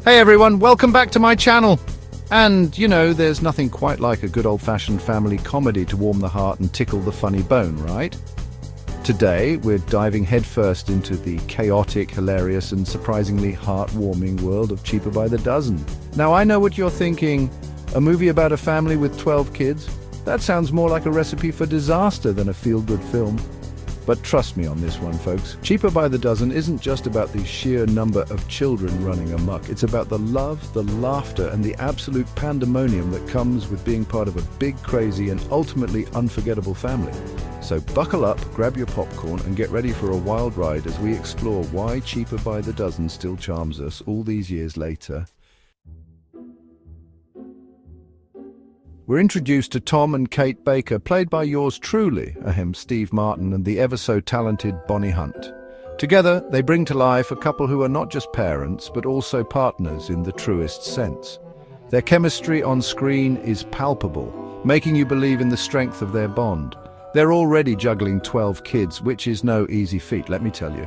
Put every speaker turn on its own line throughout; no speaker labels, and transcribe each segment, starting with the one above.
Hey everyone, welcome back to my channel. And you know, there's nothing quite like a good old-fashioned family comedy to warm the heart and tickle the funny bone, right? Today, we're diving headfirst into the chaotic, hilarious, and surprisingly heartwarming world of Cheaper by the Dozen. Now, I know what you're thinking. A movie about a family with 12 kids? That sounds more like a recipe for disaster than a feel-good film. But trust me on this one, folks. Cheaper by the Dozen isn't just about the sheer number of children running amok. It's about the love, the laughter, and the absolute pandemonium that comes with being part of a big, crazy, and ultimately unforgettable family. So buckle up, grab your popcorn, and get ready for a wild ride as we explore why Cheaper by the Dozen still charms us all these years later. We're introduced to Tom and Kate Baker, played by yours truly, Steve Martin, and the ever-so-talented Bonnie Hunt. Together, they bring to life a couple who are not just parents, but also partners in the truest sense. Their chemistry on screen is palpable, making you believe in the strength of their bond. They're already juggling 12 kids, which is no easy feat, let me tell you.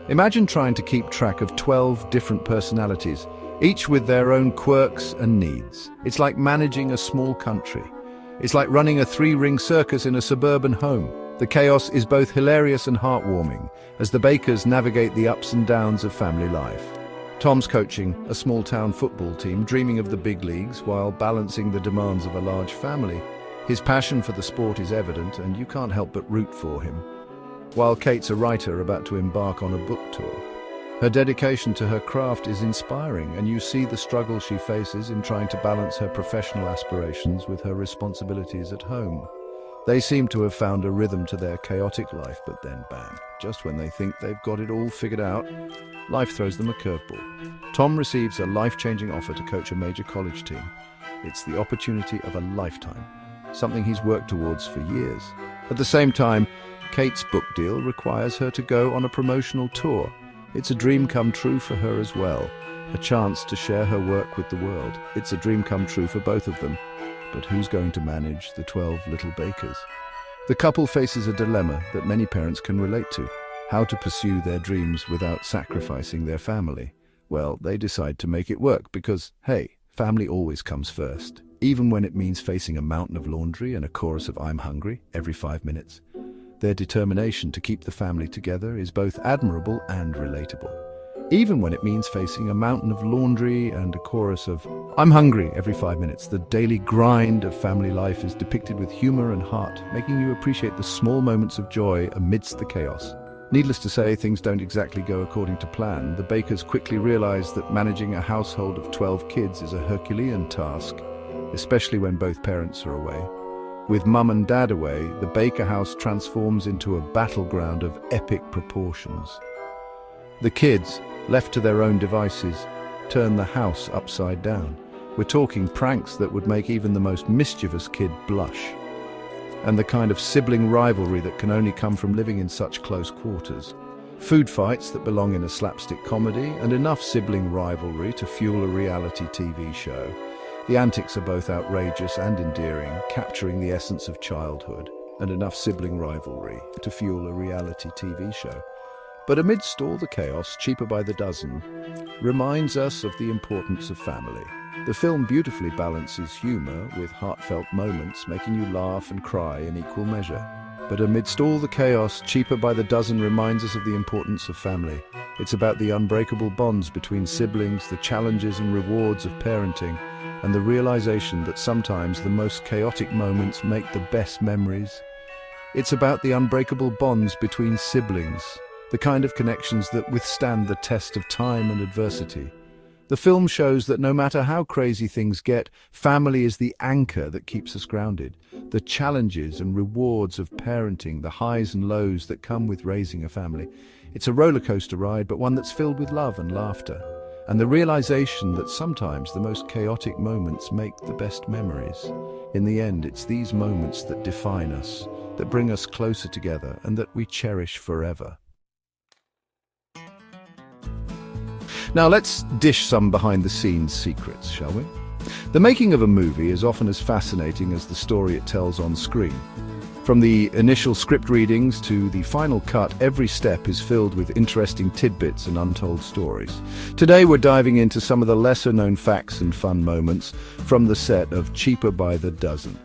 Imagine trying to keep track of 12 different personalities, each with their own quirks and needs. It's like managing a small country. It's like running a three-ring circus in a suburban home. The chaos is both hilarious and heartwarming as the Bakers navigate the ups and downs of family life. Tom's coaching a small-town football team, dreaming of the big leagues while balancing the demands of a large family. His passion for the sport is evident, and you can't help but root for him. While Kate's a writer about to embark on a book tour. Her dedication to her craft is inspiring, and you see the struggle she faces in trying to balance her professional aspirations with her responsibilities at home. They seem to have found a rhythm to their chaotic life, but then bang, just when they think they've got it all figured out, life throws them a curveball. Tom receives a life-changing offer to coach a major college team. It's the opportunity of a lifetime, something he's worked towards for years. At the same time, Kate's book deal requires her to go on a promotional tour. It's a dream come true for her as well, a chance to share her work with the world. It's a dream come true for both of them. But who's going to manage the 12 little Bakers? The couple faces a dilemma that many parents can relate to: how to pursue their dreams without sacrificing their family. Well, they decide to make it work because, hey, family always comes first, even when it means facing a mountain of laundry and a chorus of "I'm hungry" every 5 minutes. Their determination to keep the family together is both admirable and relatable. Even when it means facing a mountain of laundry and a chorus of "I'm hungry" every 5 minutes, the daily grind of family life is depicted with humor and heart, making you appreciate the small moments of joy amidst the chaos. Needless to say, things don't exactly go according to plan. The Bakers quickly realize that managing a household of 12 kids is a Herculean task, especially when both parents are away. With Mum and Dad away, the Baker house transforms into a battleground of epic proportions. The kids, left to their own devices, turn the house upside down. We're talking pranks that would make even the most mischievous kid blush. And the kind of sibling rivalry that can only come from living in such close quarters. Food fights that belong in a slapstick comedy, and enough sibling rivalry to fuel a reality TV show. The antics are both outrageous and endearing, capturing the essence of childhood, and enough sibling rivalry to fuel a reality TV show. But amidst all the chaos, Cheaper by the Dozen reminds us of the importance of family. The film beautifully balances humor with heartfelt moments, making you laugh and cry in equal measure. But amidst all the chaos, Cheaper by the Dozen reminds us of the importance of family. It's about the unbreakable bonds between siblings, the challenges and rewards of parenting, and the realization that sometimes the most chaotic moments make the best memories. It's about the unbreakable bonds between siblings, the kind of connections that withstand the test of time and adversity. The film shows that no matter how crazy things get, family is the anchor that keeps us grounded. The challenges and rewards of parenting, the highs and lows that come with raising a family. It's a roller coaster ride, but one that's filled with love and laughter. And the realization that sometimes the most chaotic moments make the best memories. In the end, it's these moments that define us, that bring us closer together, and that we cherish forever. Now let's dish some behind-the-scenes secrets, shall we? The making of a movie is often as fascinating as the story it tells on screen. From the initial script readings to the final cut, every step is filled with interesting tidbits and untold stories. Today we're diving into some of the lesser-known facts and fun moments from the set of Cheaper by the Dozen.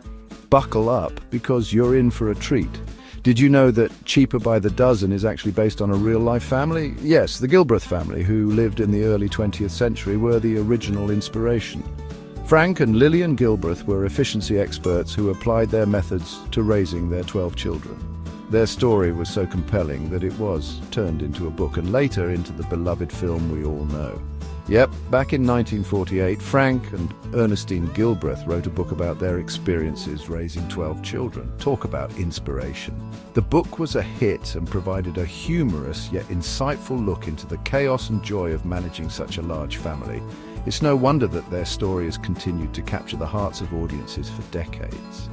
Buckle up, because you're in for a treat. Did you know that Cheaper by the Dozen is actually based on a real-life family? Yes, the Gilbreth family, who lived in the early 20th century, were the original inspiration. Frank and Lillian Gilbreth were efficiency experts who applied their methods to raising their 12 children. Their story was so compelling that it was turned into a book and later into the beloved film we all know. Yep, back in 1948, Frank and Ernestine Gilbreth wrote a book about their experiences raising 12 children. Talk about inspiration. The book was a hit and provided a humorous yet insightful look into the chaos and joy of managing such a large family. It's no wonder that their story has continued to capture the hearts of audiences for decades.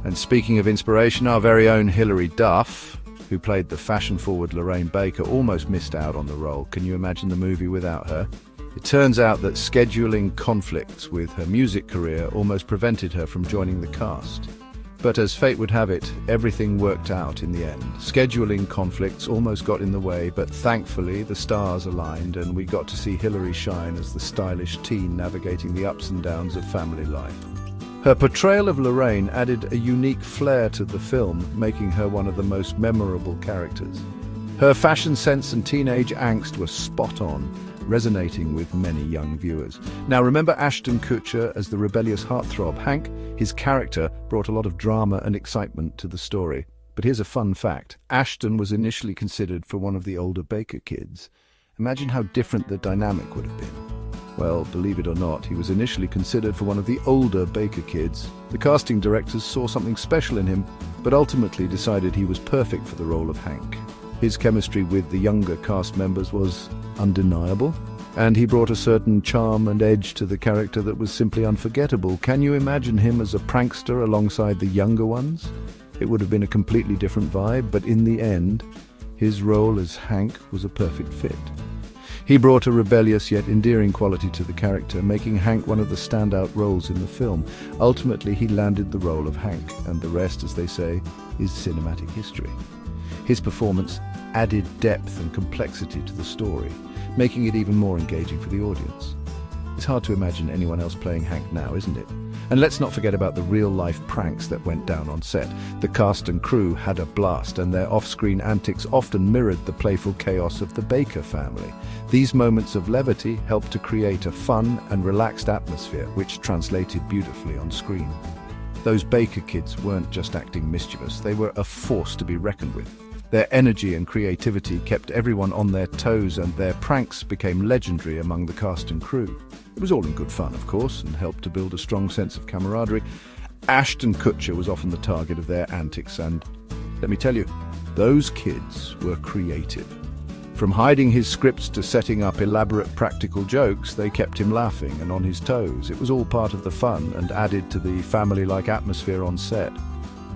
And speaking of inspiration, our very own Hilary Duff, who played the fashion-forward Lorraine Baker, almost missed out on the role. Can you imagine the movie without her? It turns out that scheduling conflicts with her music career almost prevented her from joining the cast. But as fate would have it, everything worked out in the end. Scheduling conflicts almost got in the way, but thankfully the stars aligned and we got to see Hilary shine as the stylish teen navigating the ups and downs of family life. Her portrayal of Lorraine added a unique flair to the film, making her one of the most memorable characters. Her fashion sense and teenage angst were spot on, resonating with many young viewers. Now remember Ashton Kutcher as the rebellious heartthrob Hank? His character brought a lot of drama and excitement to the story. But here's a fun fact. Ashton was initially considered for one of the older Baker kids. Imagine how different the dynamic would have been. Well, believe it or not, he was initially considered for one of the older Baker kids. The casting directors saw something special in him, but ultimately decided he was perfect for the role of Hank. His chemistry with the younger cast members was undeniable, and he brought a certain charm and edge to the character that was simply unforgettable. Can you imagine him as a prankster alongside the younger ones? It would have been a completely different vibe, but in the end, his role as Hank was a perfect fit. He brought a rebellious yet endearing quality to the character, making Hank one of the standout roles in the film. Ultimately, he landed the role of Hank, and the rest, as they say, is cinematic history. His performance added depth and complexity to the story, making it even more engaging for the audience. It's hard to imagine anyone else playing Hank now, isn't it? And let's not forget about the real-life pranks that went down on set. The cast and crew had a blast, and their off-screen antics often mirrored the playful chaos of the Baker family. These moments of levity helped to create a fun and relaxed atmosphere, which translated beautifully on screen. Those Baker kids weren't just acting mischievous, they were a force to be reckoned with. Their energy and creativity kept everyone on their toes, and their pranks became legendary among the cast and crew. It was all in good fun, of course, and helped to build a strong sense of camaraderie. Ashton Kutcher was often the target of their antics, and let me tell you, those kids were creative. From hiding his scripts to setting up elaborate practical jokes, they kept him laughing and on his toes. It was all part of the fun and added to the family-like atmosphere on set.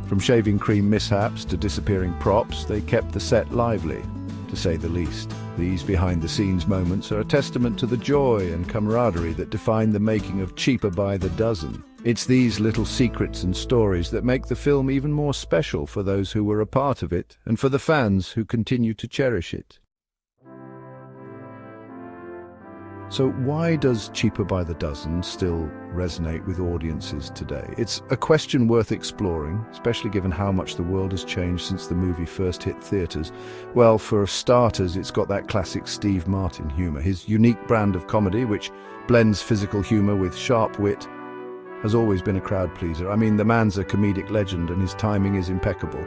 From shaving cream mishaps to disappearing props, they kept the set lively, to say the least. These behind-the-scenes moments are a testament to the joy and camaraderie that define the making of Cheaper by the Dozen. It's these little secrets and stories that make the film even more special for those who were a part of it and for the fans who continue to cherish it. So why does Cheaper by the Dozen still resonate with audiences today? It's a question worth exploring, especially given how much the world has changed since the movie first hit theaters. Well, for starters, it's got that classic Steve Martin humor. His unique brand of comedy, which blends physical humor with sharp wit, has always been a crowd pleaser. I mean, the man's a comedic legend and his timing is impeccable.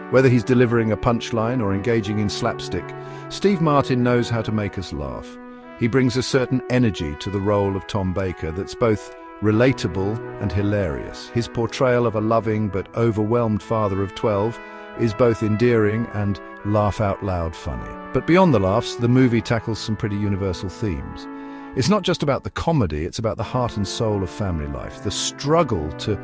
Whether he's delivering a punchline or engaging in slapstick, Steve Martin knows how to make us laugh. He brings a certain energy to the role of Tom Baker that's both relatable and hilarious. His portrayal of a loving but overwhelmed father of 12 is both endearing and laugh-out-loud funny. But beyond the laughs, the movie tackles some pretty universal themes. It's not just about the comedy, it's about the heart and soul of family life. The struggle to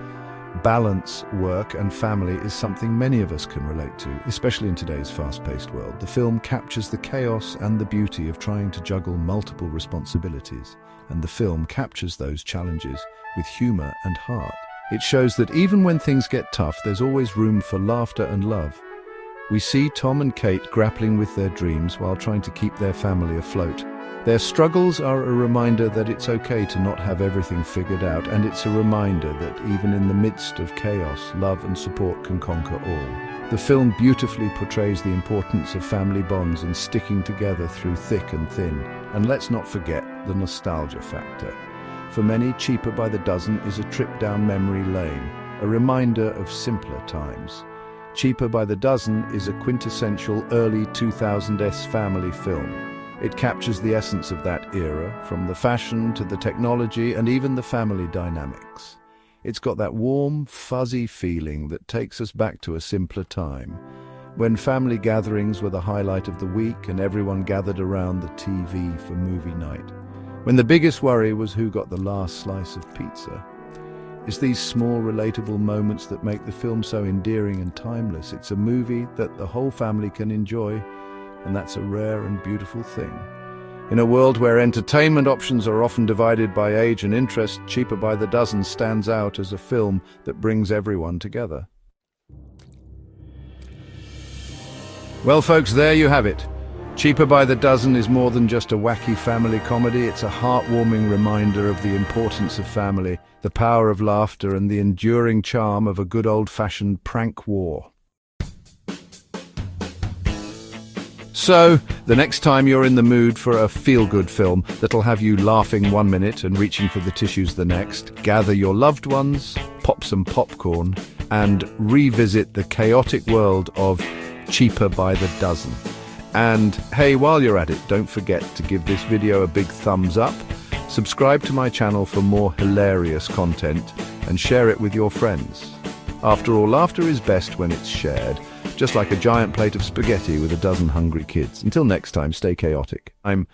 balance work and family is something many of us can relate to, especially in today's fast-paced world. The film captures the chaos and the beauty of trying to juggle multiple responsibilities, and the film captures those challenges with humor and heart. It shows that even when things get tough, there's always room for laughter and love. We see Tom and Kate grappling with their dreams while trying to keep their family afloat. Their struggles are a reminder that it's okay to not have everything figured out, and it's a reminder that even in the midst of chaos, love and support can conquer all. The film beautifully portrays the importance of family bonds and sticking together through thick and thin. And let's not forget the nostalgia factor. For many, Cheaper by the Dozen is a trip down memory lane, a reminder of simpler times. Cheaper by the Dozen is a quintessential early 2000s family film. It captures the essence of that era, from the fashion to the technology and even the family dynamics. It's got that warm, fuzzy feeling that takes us back to a simpler time, when family gatherings were the highlight of the week and everyone gathered around the TV for movie night. When the biggest worry was who got the last slice of pizza. It's these small, relatable moments that make the film so endearing and timeless. It's a movie that the whole family can enjoy, and that's a rare and beautiful thing. In a world where entertainment options are often divided by age and interest, Cheaper by the Dozen stands out as a film that brings everyone together. Well, folks, there you have it. Cheaper by the Dozen is more than just a wacky family comedy. It's a heartwarming reminder of the importance of family, the power of laughter, and the enduring charm of a good old-fashioned prank war. So, the next time you're in the mood for a feel-good film that'll have you laughing one minute and reaching for the tissues the next, gather your loved ones, pop some popcorn, and revisit the chaotic world of Cheaper by the Dozen. And hey, while you're at it, don't forget to give this video a big thumbs up, subscribe to my channel for more hilarious content, and share it with your friends. After all, laughter is best when it's shared, just like a giant plate of spaghetti with a dozen hungry kids. Until next time, stay chaotic. I'm